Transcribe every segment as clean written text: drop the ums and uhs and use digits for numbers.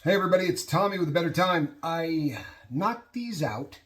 Hey everybody, it's Tommy with A Better Time. I knocked these out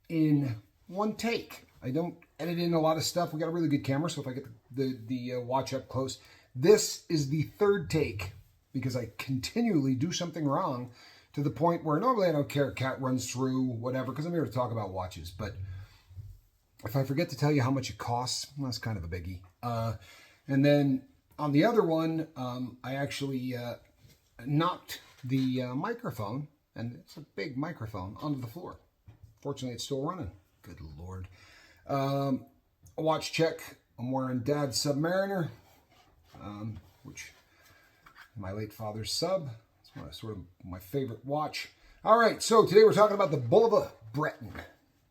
in one take. I don't edit in a lot of stuff. We got a really good camera, so if I get the watch up close. This is the third take because I continually do something wrong to the point where normally I don't care. A cat runs through, whatever, because I'm here to talk about watches. But if I forget to tell you how much it costs, well, that's kind of a biggie. And then on the other one, I actually knocked the microphone, and it's a big microphone, onto the floor. Fortunately, it's still running. Good Lord. A watch check. I'm wearing Dad's Submariner, which my late father's sub. It's sort of my favorite watch. All right, so today we're talking about the Bulova Breton.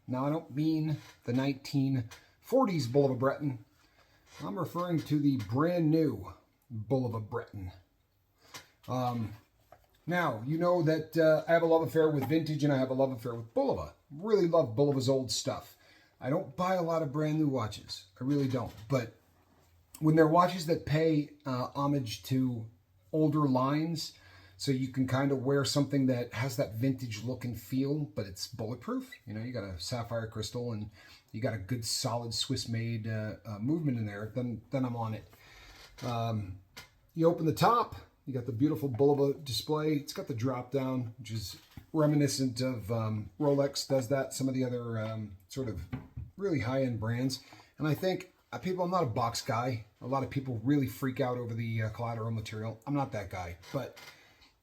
Now, I don't mean the 1940s Bulova Breton. I'm referring to the brand new Bulova Breton. Now, you know that I have a love affair with vintage and I have a love affair with Bulova. Really love Bulova's old stuff. I don't buy a lot of brand new watches. I really don't. But when they're watches that pay homage to older lines, so you can kind of wear something that has that vintage look and feel, but it's bulletproof. You know, you got a sapphire crystal and you got a good solid Swiss-made movement in there, then I'm on it. You open the top. You got the beautiful Bulova display. It's got the drop down, which is reminiscent of Rolex does that. Some of the other sort of really high-end brands. And I think I'm not a box guy. A lot of people really freak out over the collateral material. I'm not that guy. But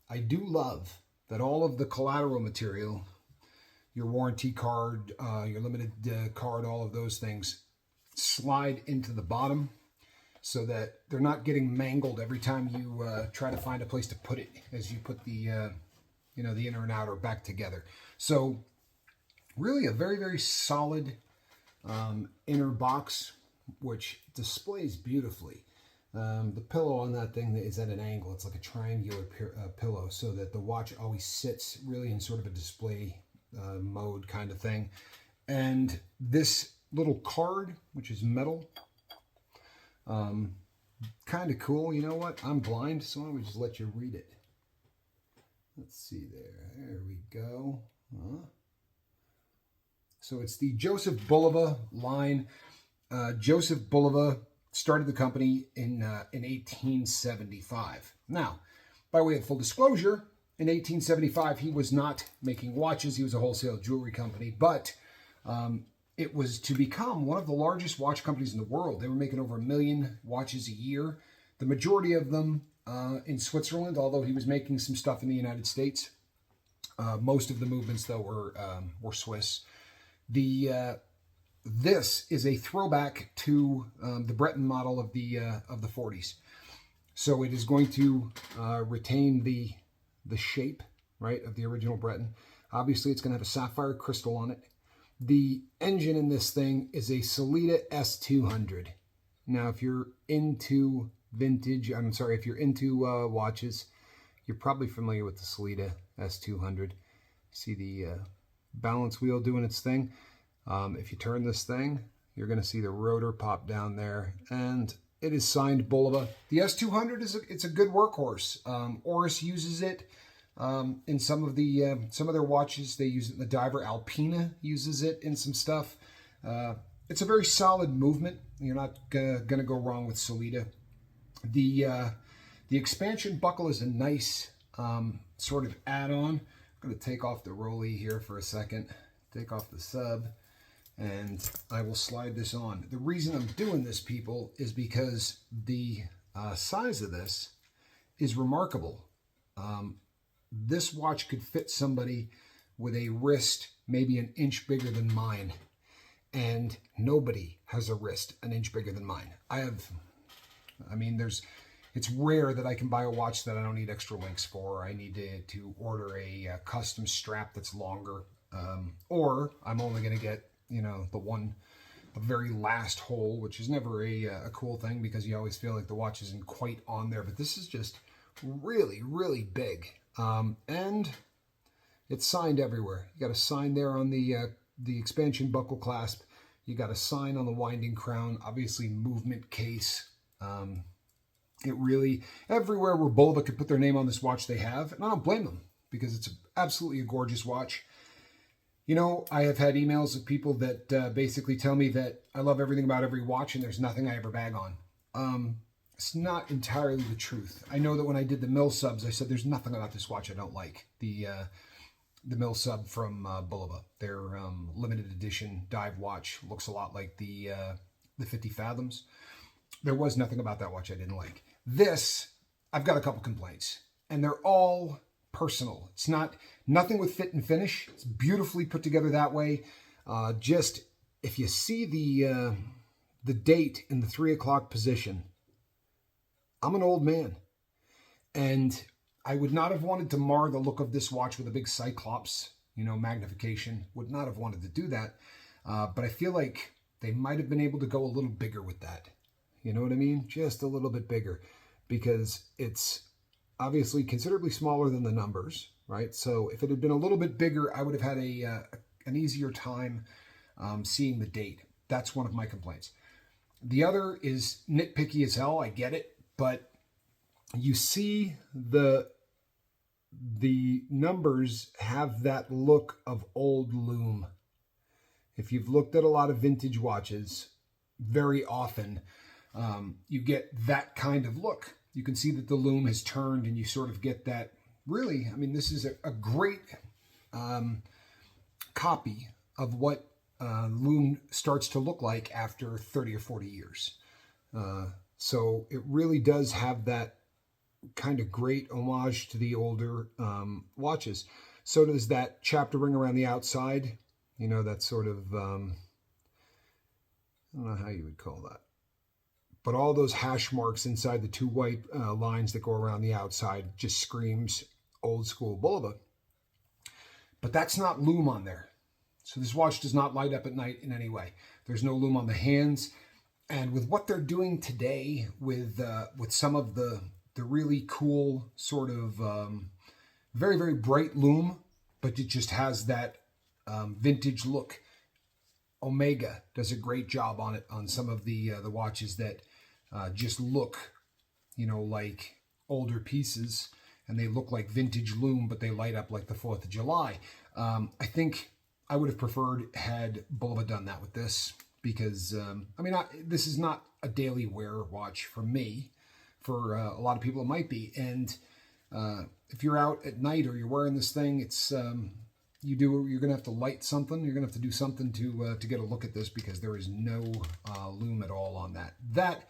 I do love that all of the collateral material, your warranty card, your limited card, all of those things, slide into the bottom, so that they're not getting mangled every time you try to find a place to put it as you put the, the inner and outer back together. So really a very, very solid inner box, which displays beautifully. The pillow on that thing is at an angle. It's like a triangular pillow, so that the watch always sits really in sort of a display mode kind of thing. And this little card, which is metal, kind of cool. You know what? I'm blind, so why don't we just let you read it? Let's see there. There we go. So it's the Joseph Bulova line. Joseph Bulova started the company in 1875. Now, by way of full disclosure, in 1875 he was not making watches. He was a wholesale jewelry company, but it was to become one of the largest watch companies in the world. They were making over 1 million watches a year. The majority of them in Switzerland, although he was making some stuff in the United States. Most of the movements, though, were Swiss. This is a throwback to the Breton model of the 40s. So it is going to retain the shape, right, of the original Breton. Obviously, it's going to have a sapphire crystal on it. The engine in this thing is a Sellita S200. Now, if you're into if you're into watches, you're probably familiar with the Sellita S200. See the balance wheel doing its thing. If you turn this thing, you're going to see the rotor pop down there, and it is signed Bulova. The S200 it's a good workhorse. Oris uses it. In some of their watches, they use it. The diver Alpina uses it in some stuff. It's a very solid movement. You're not gonna go wrong with Sellita. The expansion buckle is a nice sort of add-on. I'm gonna take off the rollie here for a second. Take off the sub, and I will slide this on. The reason I'm doing this, people, is because the size of this is remarkable. This watch could fit somebody with a wrist maybe an inch bigger than mine, and nobody has a wrist an inch bigger than mine. It's rare that I can buy a watch that I don't need extra links for. I need to order a custom strap that's longer, or I'm only going to get, the very last hole, which is never a cool thing because you always feel like the watch isn't quite on there. But this is just really, really big. And it's signed everywhere. You got a sign there on the expansion buckle clasp. You got a sign on the winding crown. Obviously, movement case. It really, everywhere where Bulova could put their name on this watch, they have. And I don't blame them because it's absolutely a gorgeous watch. You know, I have had emails of people that basically tell me that I love everything about every watch and there's nothing I ever bag on. It's not entirely the truth. I know that when I did the mill subs, I said there's nothing about this watch I don't like. The mill sub from Bulova, their limited edition dive watch, looks a lot like the 50 Fathoms. There was nothing about that watch I didn't like. This, I've got a couple complaints, and they're all personal. It's nothing with fit and finish. It's beautifully put together that way. Just if you see the date in the 3 o'clock position, I'm an old man, and I would not have wanted to mar the look of this watch with a big Cyclops, magnification. Would not have wanted to do that, but I feel like they might have been able to go a little bigger with that. You know what I mean? Just a little bit bigger, because it's obviously considerably smaller than the numbers, right? So if it had been a little bit bigger, I would have had an easier time seeing the date. That's one of my complaints. The other is nitpicky as hell. I get it, but you see the numbers have that look of old loom. If you've looked at a lot of vintage watches, very often you get that kind of look. You can see that the loom has turned and you sort of get that. Really, I mean, this is a great copy of what loom starts to look like after 30 or 40 years. So it really does have that kind of great homage to the older watches. So does that chapter ring around the outside. That sort of, I don't know how you would call that. But all those hash marks inside the two white lines that go around the outside just screams old school Bulova. But that's not loom on there. So this watch does not light up at night in any way. There's no loom on the hands. And with what they're doing today with some of the really cool sort of very, very bright loom, but it just has that vintage look. Omega does a great job on it on some of the watches that just look, like older pieces, and they look like vintage loom, but they light up like the 4th of July. I think I would have preferred had Bulova done that with this, because this is not a daily wear watch for me. For a lot of people, it might be. And if you're out at night or you're wearing this thing, it's you're going to have to light something. You're going to have to do something to get a look at this, because there is no loom at all on that. That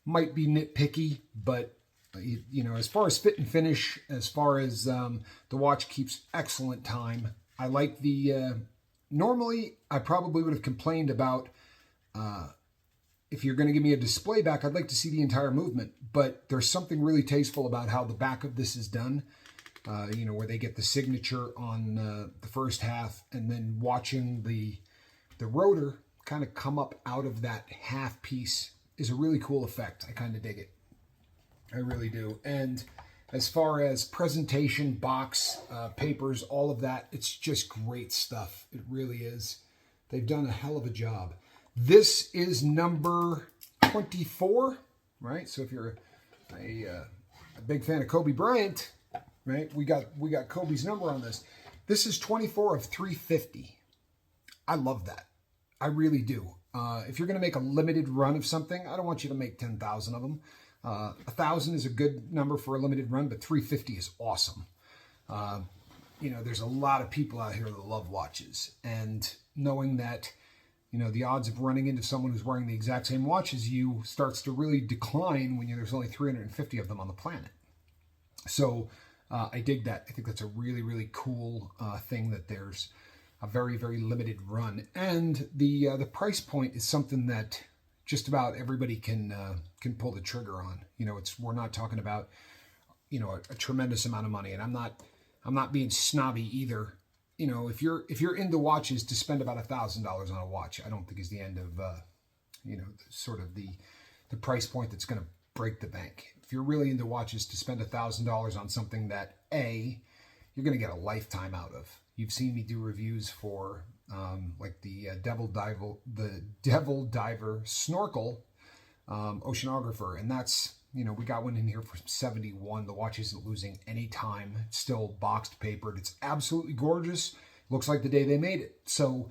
might be nitpicky, but as far as fit and finish, as far as the watch keeps excellent time. I like the. Normally, I probably would have complained about. If you're going to give me a display back, I'd like to see the entire movement. But there's something really tasteful about how the back of this is done. Where they get the signature on the first half, and then watching the rotor kind of come up out of that half piece is a really cool effect. I kind of dig it. I really do. And as far as presentation, box, papers, all of that, it's just great stuff. It really is. They've done a hell of a job. This is number 24, right? So if you're a big fan of Kobe Bryant, right? We got Kobe's number on this. This is 24 of 350. I love that. I really do. If you're going to make a limited run of something, I don't want you to make 10,000 of them. 1,000 is a good number for a limited run, but 350 is awesome. There's a lot of people out here that love watches, and knowing that, the odds of running into someone who's wearing the exact same watch as you starts to really decline when there's only 350 of them on the planet. So I dig that. I think that's a really, really cool thing, that there's a very, very limited run. And the price point is something that just about everybody can pull the trigger on. We're not talking about, a tremendous amount of money. And I'm not being snobby either. If you're into watches, to spend about $1,000 on a watch, I don't think is the end of, sort of the price point that's going to break the bank. If you're really into watches, to spend $1,000 on something that you're going to get a lifetime out of. You've seen me do reviews for like the Devil Diver Snorkel oceanographer, and that's we got one in here for 71. The watch isn't losing any time. It's still boxed, papered. It's absolutely gorgeous. Looks like the day they made it. So,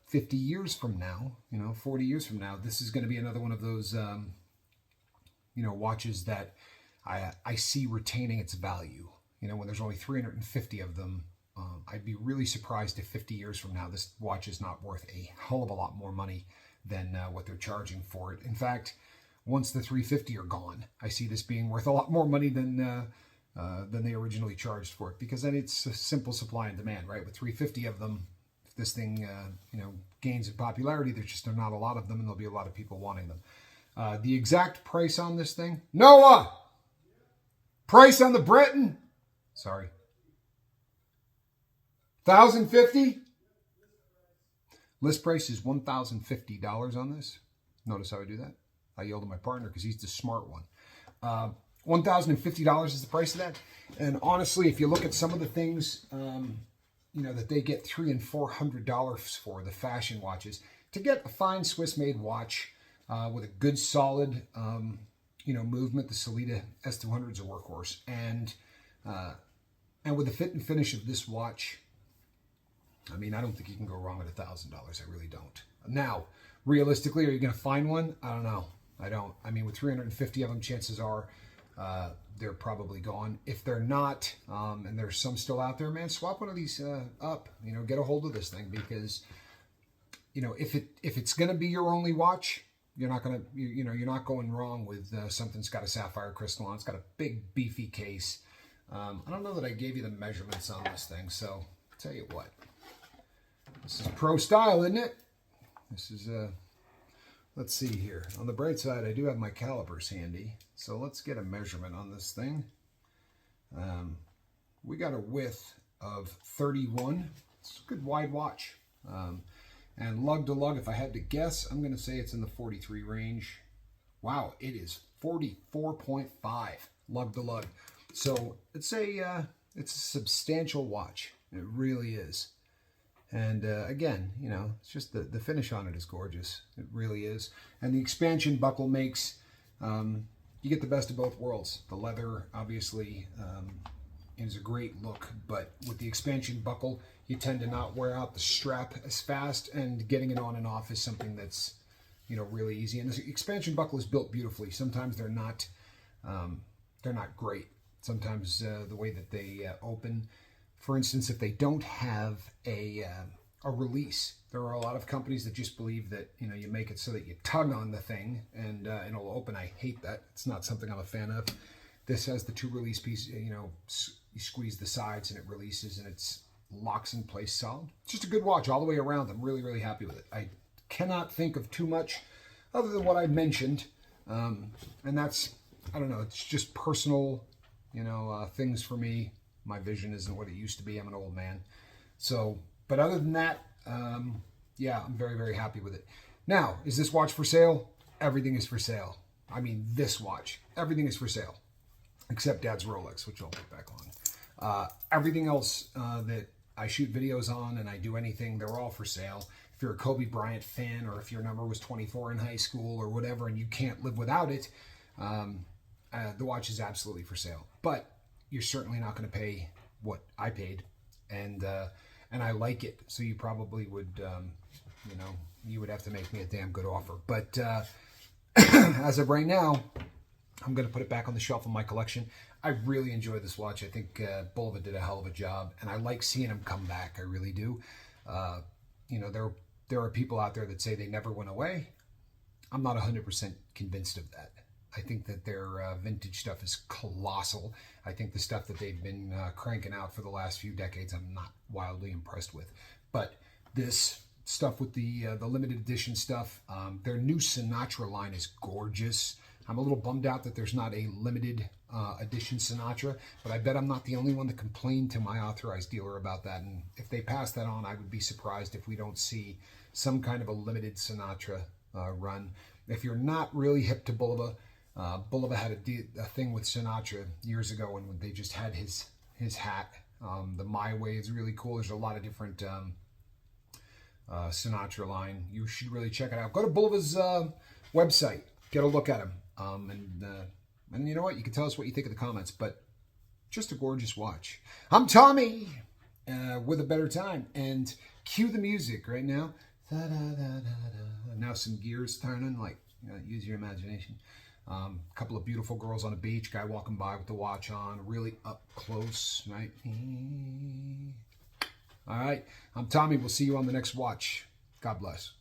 50 years from now, 40 years from now, this is going to be another one of those, watches that I see retaining its value. When there's only 350 of them, I'd be really surprised if 50 years from now, this watch is not worth a hell of a lot more money than what they're charging for it. In fact, once the 350 are gone, I see this being worth a lot more money than they originally charged for it, because then it's a simple supply and demand, right? With 350 of them, if this thing, gains in popularity, there's just not a lot of them, and there'll be a lot of people wanting them. The exact price on this thing, Noah, price on the Breton, sorry, $1,050. List price is $1,050 on this. Notice how I do that? I yelled at my partner because he's the smart one. $1,050 is the price of that. And honestly, if you look at some of the things, that they get $300 and $400 for, the fashion watches, to get a fine Swiss-made watch with a good, solid, movement, the Sellita S200 is a workhorse, and with the fit and finish of this watch, I don't think you can go wrong with $1,000. I really don't. Now, realistically, are you going to find one? I don't know. I don't. With 350 of them, chances are they're probably gone. If they're not, and there's some still out there, man, swap one of these up. Get a hold of this thing, because if it's going to be your only watch, you're not going wrong with something that's got a sapphire crystal on. It's got a big beefy case. I don't know that I gave you the measurements on this thing, so I'll tell you what. This is pro style, isn't it? This is let's see here. On the bright side, I do have my calipers handy. So let's get a measurement on this thing. We got a width of 31. It's a good wide watch. And lug to lug, if I had to guess, I'm going to say it's in the 43 range. Wow, it is 44.5 lug to lug. So it's a substantial watch. It really is. And again, it's just the finish on it is gorgeous. It really is. And the expansion buckle makes, you get the best of both worlds. The leather, obviously, is a great look, but with the expansion buckle, you tend to not wear out the strap as fast, and getting it on and off is something that's, really easy. And the expansion buckle is built beautifully. Sometimes they're not great. Sometimes the way that they open, for instance, if they don't have a release, there are a lot of companies that just believe that you make it so that you tug on the thing and it'll open. I hate that. It's not something I'm a fan of. This has the 2 release pieces. You squeeze the sides and it releases and it's locks in place solid. It's just a good watch all the way around. I'm really, really happy with it. I cannot think of too much other than what I mentioned, and that's, I don't know. It's just personal, things for me. My vision isn't what it used to be. I'm an old man. So, but other than that, yeah, I'm very, very happy with it. Now, is this watch for sale? Everything is for sale. This watch, everything is for sale, except Dad's Rolex, which I'll put back on. Everything else that I shoot videos on and I do anything, they're all for sale. If you're a Kobe Bryant fan, or if your number was 24 in high school or whatever, and you can't live without it, the watch is absolutely for sale. But you're certainly not going to pay what I paid, and I like it. So you probably would, you would have to make me a damn good offer. But as of right now, I'm going to put it back on the shelf in my collection. I really enjoy this watch. I think Bulova did a hell of a job, and I like seeing him come back. I really do. There are people out there that say they never went away. I'm not 100% convinced of that. I think that their vintage stuff is colossal. I think the stuff that they've been cranking out for the last few decades, I'm not wildly impressed with. But this stuff with the limited edition stuff, their new Sinatra line is gorgeous. I'm a little bummed out that there's not a limited edition Sinatra, but I bet I'm not the only one that complained to my authorized dealer about that. And if they pass that on, I would be surprised if we don't see some kind of a limited Sinatra run. If you're not really hip to Bulova, Bulova had a thing with Sinatra years ago when they just had his hat. The My Way is really cool. There's a lot of different Sinatra line. You should really check it out. Go to Bulova's website. Get a look at him. And you know what? You can tell us what you think in the comments, but just a gorgeous watch. I'm Tommy with a better time. And cue the music right now. Now some gears turning, like, use your imagination. A couple of beautiful girls on a beach, guy walking by with the watch on, really up close, right? All right, I'm Tommy. We'll see you on the next watch. God bless.